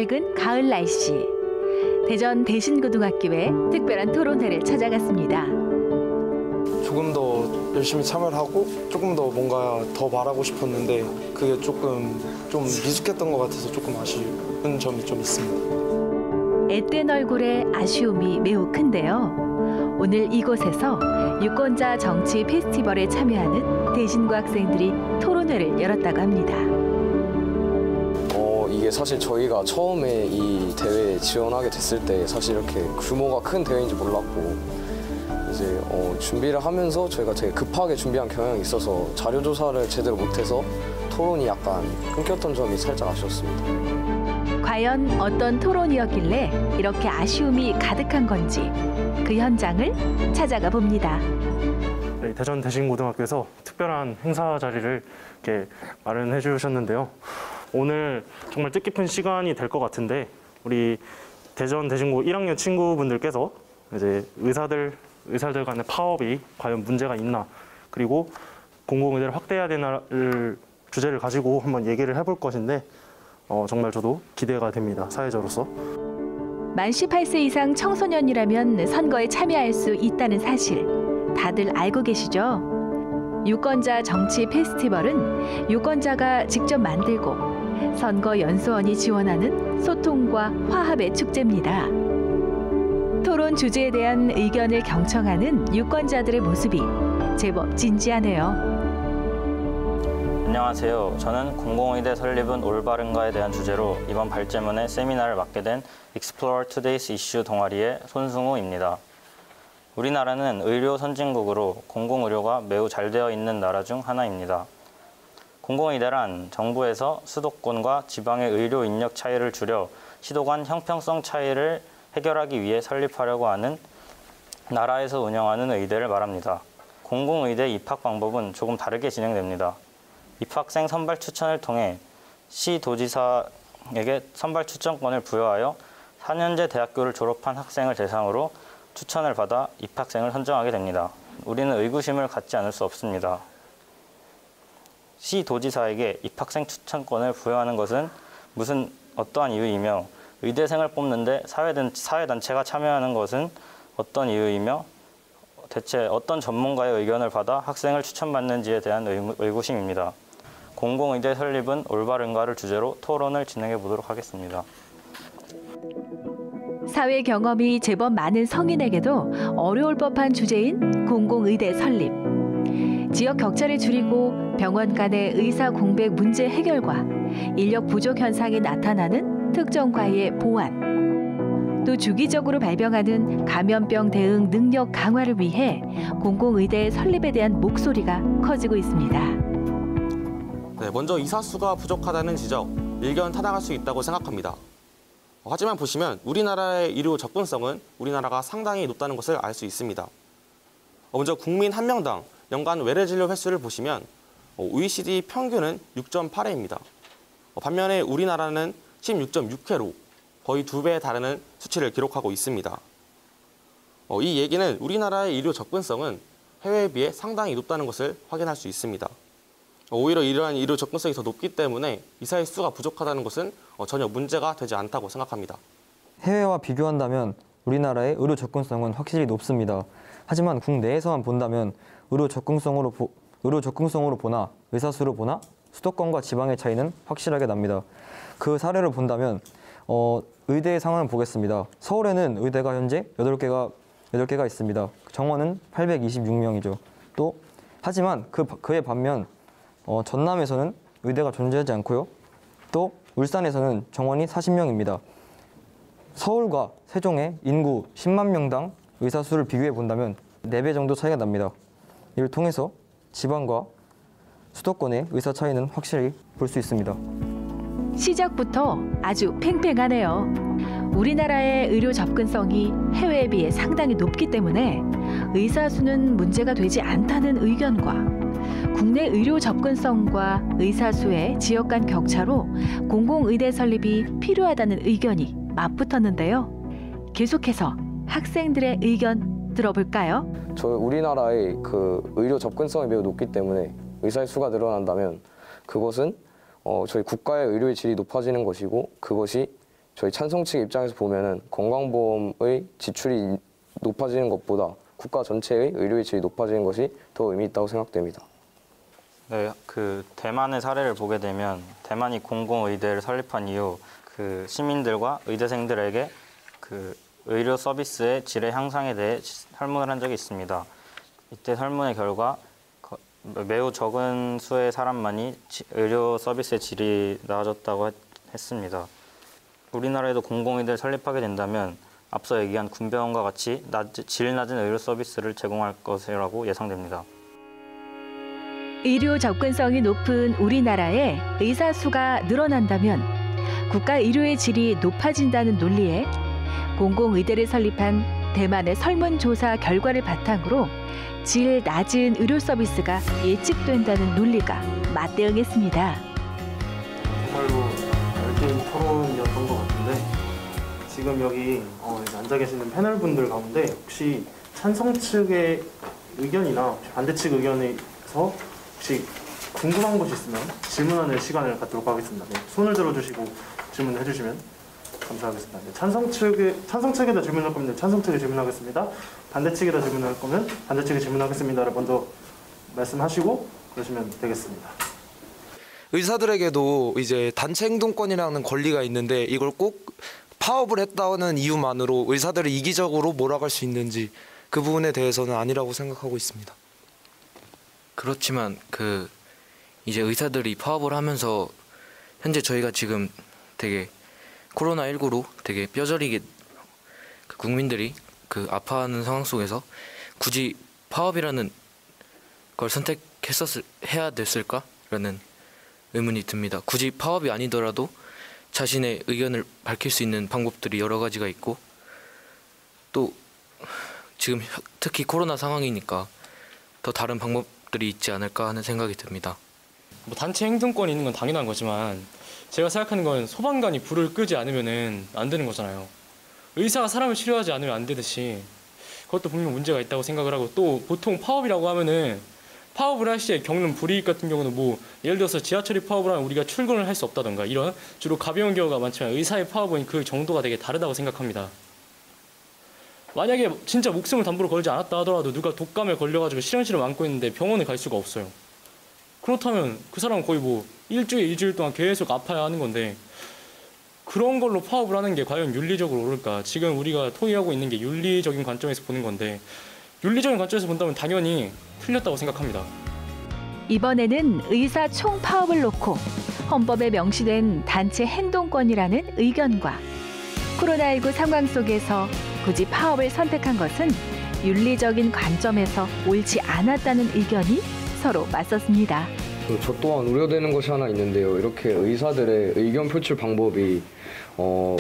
맑은 가을 날씨. 대전 대신고등학교에 특별한 토론회를 찾아갔습니다. 조금 더 열심히 참여를 하고 조금 더 뭔가 더 말하고 싶었는데 그게 조금 좀 미숙했던 것 같아서 조금 아쉬운 점이 좀 있습니다. 앳된 얼굴에 아쉬움이 매우 큰데요. 오늘 이곳에서 유권자 정치 페스티벌에 참여하는 대신고 학생들이 토론회를 열었다고 합니다. 이게 사실 저희가 처음에 이 대회에 지원하게 됐을 때 사실 이렇게 규모가 큰 대회인지 몰랐고 이제 준비를 하면서 저희가 되게 급하게 준비한 경향이 있어서 자료 조사를 제대로 못해서 토론이 약간 끊겼던 점이 살짝 아쉬웠습니다. 과연 어떤 토론이었길래 이렇게 아쉬움이 가득한 건지 그 현장을 찾아가 봅니다. 네, 대전 대신고등학교에서 특별한 행사 자리를 이렇게 마련해 주셨는데요. 오늘 정말 뜻깊은 시간이 될 것 같은데 우리 대전 대신고 1학년 친구분들께서 이제 의사들 간의 파업이 과연 문제가 있나, 그리고 공공의대를 확대해야 되나를 주제를 가지고 한번 얘기를 해볼 것인데 정말 저도 기대가 됩니다. 사회자로서. 만 18세 이상 청소년이라면 선거에 참여할 수 있다는 사실 다들 알고 계시죠? 유권자 정치 페스티벌은 유권자가 직접 만들고 선거연수원이 지원하는 소통과 화합의 축제입니다. 토론 주제에 대한 의견을 경청하는 유권자들의 모습이 제법 진지하네요. 안녕하세요. 저는 공공의대 설립은 올바른가에 대한 주제로 이번 발제문의 세미나를 맡게 된 Explore Today's Issue 동아리의 손승우입니다. 우리나라는 의료 선진국으로 공공의료가 매우 잘 되어 있는 나라 중 하나입니다. 공공의대란 정부에서 수도권과 지방의 의료 인력 차이를 줄여 시도 간 형평성 차이를 해결하기 위해 설립하려고 하는 나라에서 운영하는 의대를 말합니다. 공공의대 입학 방법은 조금 다르게 진행됩니다. 입학생 선발 추천을 통해 시도지사에게 선발 추천권을 부여하여 4년제 대학교를 졸업한 학생을 대상으로 추천을 받아 입학생을 선정하게 됩니다. 우리는 의구심을 갖지 않을 수 없습니다. 시도지사에게 입학생 추천권을 부여하는 것은 어떠한 이유이며 의대생을 뽑는데 사회단체가 참여하는 것은 어떤 이유이며 대체 어떤 전문가의 의견을 받아 학생을 추천받는지에 대한 의구심입니다. 공공의대 설립은 올바른가를 주제로 토론을 진행해 보도록 하겠습니다. 사회 경험이 제법 많은 성인에게도 어려울 법한 주제인 공공의대 설립. 지역 격차를 줄이고 병원 간의 의사 공백 문제 해결과 인력 부족 현상이 나타나는 특정 과의 보완, 또 주기적으로 발병하는 감염병 대응 능력 강화를 위해 공공의대 설립에 대한 목소리가 커지고 있습니다. 네, 먼저 의사수가 부족하다는 지적, 일견 타당할 수 있다고 생각합니다. 하지만 보시면 우리나라의 의료 접근성은 우리나라가 상당히 높다는 것을 알 수 있습니다. 먼저 국민 1명당 연간 외래진료 횟수를 보시면 OECD 평균은 6.8회입니다. 반면에 우리나라는 16.6회로 거의 2배에 달하는 수치를 기록하고 있습니다. 이 얘기는 우리나라의 의료 접근성은 해외에 비해 상당히 높다는 것을 확인할 수 있습니다. 오히려 이러한 의료 접근성이 더 높기 때문에 의사의 수가 부족하다는 것은 전혀 문제가 되지 않다고 생각합니다. 해외와 비교한다면 우리나라의 의료 접근성은 확실히 높습니다. 하지만 국내에서만 본다면 의료 접근성으로 보나 의사수로 보나 수도권과 지방의 차이는 확실하게 납니다. 그 사례를 본다면 의대의 상황을 보겠습니다. 서울에는 의대가 현재 8개가 있습니다. 정원은 826명이죠. 또 하지만 그에 반면 전남에서는 의대가 존재하지 않고요. 또 울산에서는 정원이 40명입니다. 서울과 세종의 인구 10만 명당 의사 수를 비교해 본다면 4배 정도 차이가 납니다. 이를 통해서 지방과 수도권의 의사 차이는 확실히 볼 수 있습니다. 시작부터 아주 팽팽하네요. 우리나라의 의료 접근성이 해외에 비해 상당히 높기 때문에 의사 수는 문제가 되지 않다는 의견과 국내 의료 접근성과 의사 수의 지역 간 격차로 공공의대 설립이 필요하다는 의견이 맞붙었는데요. 계속해서 학생들의 의견 들어볼까요? 우리나라의 의료 접근성이 매우 높기 때문에 의사의 수가 늘어난다면 그것은 저희 국가의 의료의 질이 높아지는 것이고 그것이 저희 찬성 측 입장에서 보면은 건강보험의 지출이 높아지는 것보다 국가 전체의 의료의 질이 높아지는 것이 더 의미 있다고 생각됩니다. 네, 그 대만의 사례를 보게 되면 대만이 공공의대를 설립한 이후 그 시민들과 의대생들에게 그 의료 서비스의 질의 향상에 대해 설문을 한 적이 있습니다. 이때 설문의 결과 매우 적은 수의 사람만이 의료 서비스의 질이 나아졌다고 했습니다. 우리나라에도 공공의대를 설립하게 된다면 앞서 얘기한 군병원과 같이 질 낮은 의료 서비스를 제공할 것이라고 예상됩니다. 의료 접근성이 높은 우리나라에 의사 수가 늘어난다면 국가 의료의 질이 높아진다는 논리에 공공의대를 설립한 대만의 설문조사 결과를 바탕으로 질 낮은 의료 서비스가 예측된다는 논리가 맞대응했습니다. 정말로 열띤 토론이었던 것 같은데 지금 여기 이제 앉아 계시는 패널분들 가운데 혹시 찬성 측의 의견이나 반대 측 의견에서 혹시 궁금한 것이 있으면 질문하는 시간을 갖도록 하겠습니다. 네, 손을 들어주시고 질문을 해주시면 감사하겠습니다. 네, 찬성 측에다 질문할 겁니다. 찬성 측에 질문하겠습니다. 반대 측에다 질문할 거면 반대 측에 질문하겠습니다를 먼저 말씀하시고 그러시면 되겠습니다. 의사들에게도 이제 단체 행동권이라는 권리가 있는데 이걸 꼭 파업을 했다는 이유만으로 의사들을 이기적으로 몰아갈 수 있는지 그 부분에 대해서는 아니라고 생각하고 있습니다. 그렇지만 이제 의사들이 파업을 하면서 현재 저희가 지금 되게 코로나19로 되게 뼈저리게 국민들이 아파하는 상황 속에서 굳이 파업이라는 걸 해야 됐을까라는 의문이 듭니다. 굳이 파업이 아니더라도 자신의 의견을 밝힐 수 있는 방법들이 여러 가지가 있고 또 지금 특히 코로나 상황이니까 더 다른 방법들이 있지 않을까 하는 생각이 듭니다. 뭐 단체 행동권이 있는 건 당연한 거지만 제가 생각하는 건 소방관이 불을 끄지 않으면 안 되는 거잖아요. 의사가 사람을 치료하지 않으면 안 되듯이 그것도 분명 문제가 있다고 생각을 하고 또 보통 파업이라고 하면은 파업을 할 시에 겪는 불이익 같은 경우는 뭐 예를 들어서 지하철이 파업을 하면 우리가 출근을 할 수 없다던가 이런 주로 가벼운 경우가 많지만 의사의 파업은 그 정도가 되게 다르다고 생각합니다. 만약에 진짜 목숨을 담보로 걸지 않았다 하더라도 누가 독감에 걸려가지고 실현실을 안고 있는데 병원에 갈 수가 없어요. 그렇다면 그 사람은 거의 뭐 일주일 동안 계속 아파야 하는 건데 그런 걸로 파업을 하는 게 과연 윤리적으로 옳을까? 지금 우리가 토의하고 있는 게 윤리적인 관점에서 보는 건데 윤리적인 관점에서 본다면 당연히 틀렸다고 생각합니다. 이번에는 의사 총파업을 놓고 헌법에 명시된 단체 행동권이라는 의견과 코로나19 상황 속에서 굳이 파업을 선택한 것은 윤리적인 관점에서 옳지 않았다는 의견이 서로 맞섰습니다. 저 또한 우려되는 것이 하나 있는데요. 이렇게 의사들의 의견 표출 방법이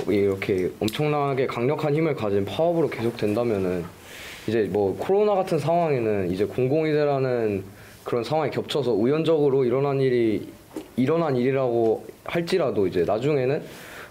이렇게 엄청나게 강력한 힘을 가진 파업으로 계속된다면은 이제 뭐 코로나 같은 상황에는 이제 공공의대라는 그런 상황이 겹쳐서 우연적으로 일어난 일이라고 할지라도 이제 나중에는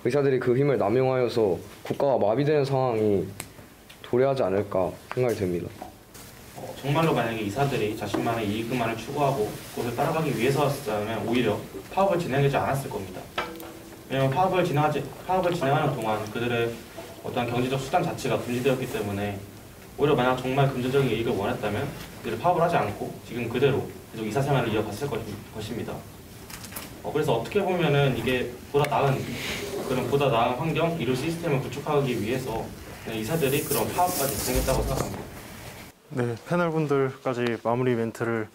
의사들이 그 힘을 남용하여서 국가가 마비되는 상황이 도래하지 않을까 생각이 됩니다. 정말로 만약에 의사들이 자신만의 이익만을 추구하고 그것을 따라가기 위해서였다면 오히려 파업을 진행하지 않았을 겁니다. 왜냐하면 파업을 진행하는 동안 그들의 어떠한 경제적 수단 자체가 금지되었기 때문에 오히려 만약 정말 금전적인 이익을 원했다면 그들을 파업을 하지 않고 지금 그대로 계속 의사 생활을 이어갔을 것입니다. 그래서 어떻게 보면은 이게 보다 나은 환경, 의료 시스템을 구축하기 위해서 의사들이 그런 파업까지 진행했다고 생각합니다. 네, 패널분들까지 마무리 멘트를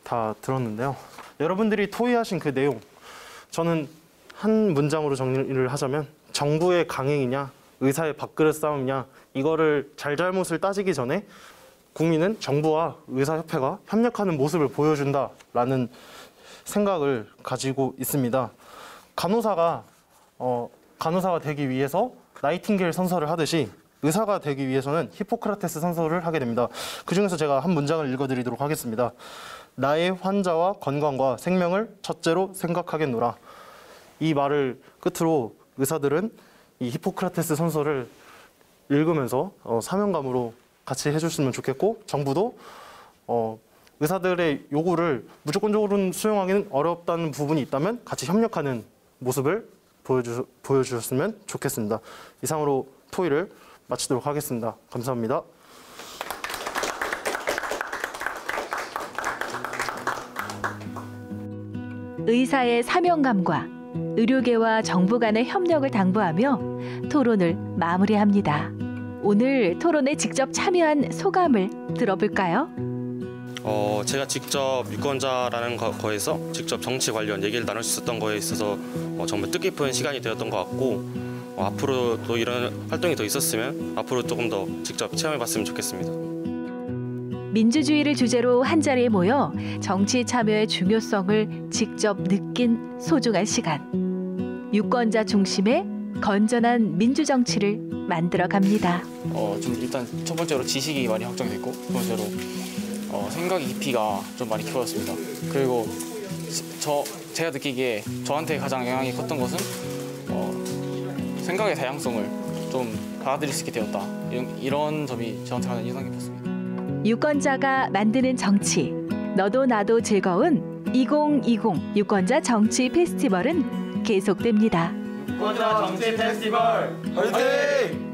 다 들었는데요. 여러분들이 토의하신 그 내용, 저는 한 문장으로 정리를 하자면 정부의 강행이냐, 의사의 밥그릇 싸움이냐, 이거를 잘잘못을 따지기 전에 국민은 정부와 의사협회가 협력하는 모습을 보여준다라는 생각을 가지고 있습니다. 간호사가 되기 위해서 나이팅게일 선서를 하듯이 의사가 되기 위해서는 히포크라테스 선서를 하게 됩니다. 그중에서 제가 한 문장을 읽어드리도록 하겠습니다. 나의 환자와 건강과 생명을 첫째로 생각하겠노라. 이 말을 끝으로 의사들은 이 히포크라테스 선서를 읽으면서 사명감으로 같이 해주시면 좋겠고 정부도 의사들의 요구를 무조건적으로 수용하기는 어렵다는 부분이 있다면 같이 협력하는 모습을 보여주셨으면 좋겠습니다. 이상으로 토의를 마치도록 하겠습니다. 감사합니다. 의사의 사명감과 의료계와 정부 간의 협력을 당부하며 토론을 마무리합니다. 오늘 토론에 직접 참여한 소감을 들어볼까요? 제가 직접 유권자라는 거에서 직접 정치 관련 얘기를 나눌 수 있었던 거에 있어서 정말 뜻깊은 시간이 되었던 것 같고 앞으로도 이런 활동이 더 있었으면 앞으로 조금 더 직접 체험해봤으면 좋겠습니다. 민주주의를 주제로 한자리에 모여 정치 참여의 중요성을 직접 느낀 소중한 시간. 유권자 중심의 건전한 민주정치를 만들어갑니다. 좀 일단 첫 번째로 지식이 많이 확장됐고 두 번째로 생각의 깊이가 좀 많이 키워졌습니다. 그리고 제가 느끼기에 저한테 가장 영향이 컸던 것은 생각의 다양성을 좀 받아들일 수 있게 되었다. 이런 점이 저한테 가장 인상 깊었습니다. 유권자가 만드는 정치, 너도 나도 즐거운 2020 유권자 정치 페스티벌은 계속됩니다. 유권자 정치 페스티벌 화이팅!